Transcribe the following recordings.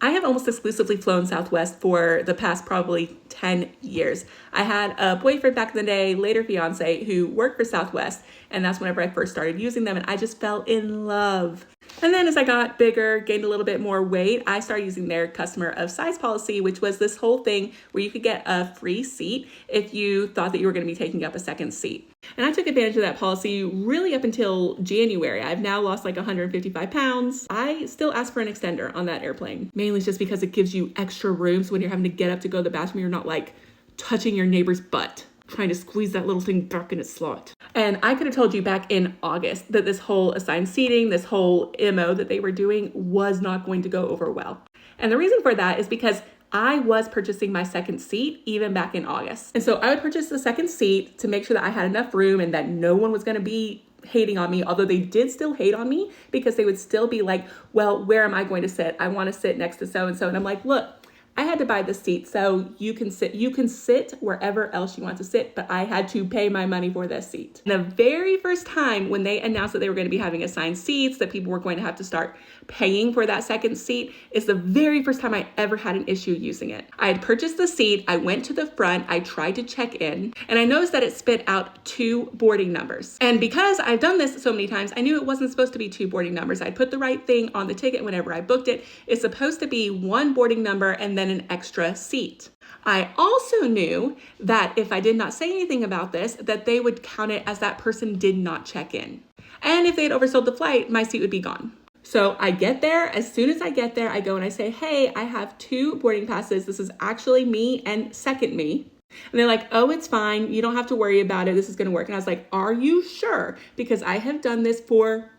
I have almost exclusively flown Southwest for the past probably 10 years. I had a boyfriend back in the day, later fiance, who worked for Southwest, and that's whenever I first started using them, and I just fell in love. And then as I got bigger, gained a little bit more weight, I started using their customer of size policy, which was this whole thing where you could get a free seat if you thought that you were going to be taking up a second seat. And I took advantage of that policy really up until January. I've now lost like 155 pounds. I still ask for an extender on that airplane, mainly just because it gives you extra room. So when you're having to get up to go to the bathroom, you're not like touching your neighbor's butt, trying to squeeze that little thing back in its slot. And I could have told you back in August that this whole assigned seating, this whole MO that they were doing was not going to go over well. And the reason for that is because I was purchasing my second seat even back in August. And so I would purchase the second seat to make sure that I had enough room and that no one was going to be hating on me, although they did still hate on me because they would still be like, well, where am I going to sit? I want to sit next to so-and-so. And I'm like, look, I had to buy this seat, so you can sit wherever else you want to sit, but I had to pay my money for this seat. The very first time when they announced that they were going to be having assigned seats, that people were going to have to start paying for that second seat, is the very first time I ever had an issue using it. I had purchased the seat, I went to the front, I tried to check in, and I noticed that it spit out 2 boarding numbers. And because I've done this so many times, I knew it wasn't supposed to be 2 boarding numbers. I put the right thing on the ticket whenever I booked it. It's supposed to be 1 boarding number and then an extra seat. I also knew that if I did not say anything about this, that they would count it as that person did not check in. And if they had oversold the flight, my seat would be gone. So I get there. As soon as I get there, I go and I say, hey, I have 2 boarding passes. This is actually me and second me. And they're like, oh, it's fine. You don't have to worry about it. This is going to work. And I was like, are you sure? Because I have done this for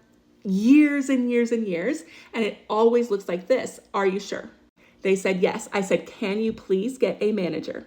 years and years and years, and it always looks like this. Are you sure? They said yes. I said, can you please get a manager?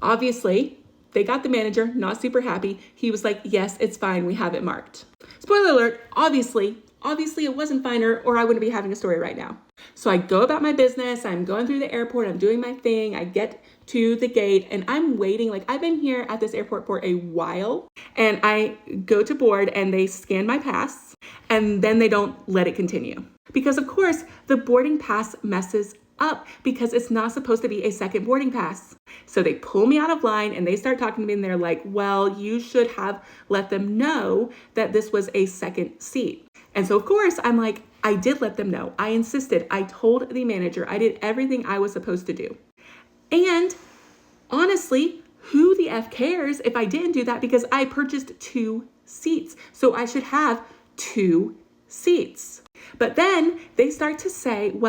Obviously, they got the manager, not super happy. He was like, yes, it's fine. We have it marked. Spoiler alert, obviously it wasn't fine or I wouldn't be having a story right now. So I go about my business. I'm going through the airport. I'm doing my thing. I get to the gate and I'm waiting. Like I've been here at this airport for a while, and I go to board and they scan my pass and then they don't let it continue. Because of course the boarding pass messes up because it's not supposed to be a second boarding pass. So they pull me out of line and they start talking to me and they're like, well, you should have let them know that this was a second seat. And so of course I'm like, I did let them know. I insisted. I told the manager. I did everything I was supposed to do. And honestly, who the F cares if I didn't do that, because I purchased 2 seats. So I should have 2 seats. But then they start to say, well,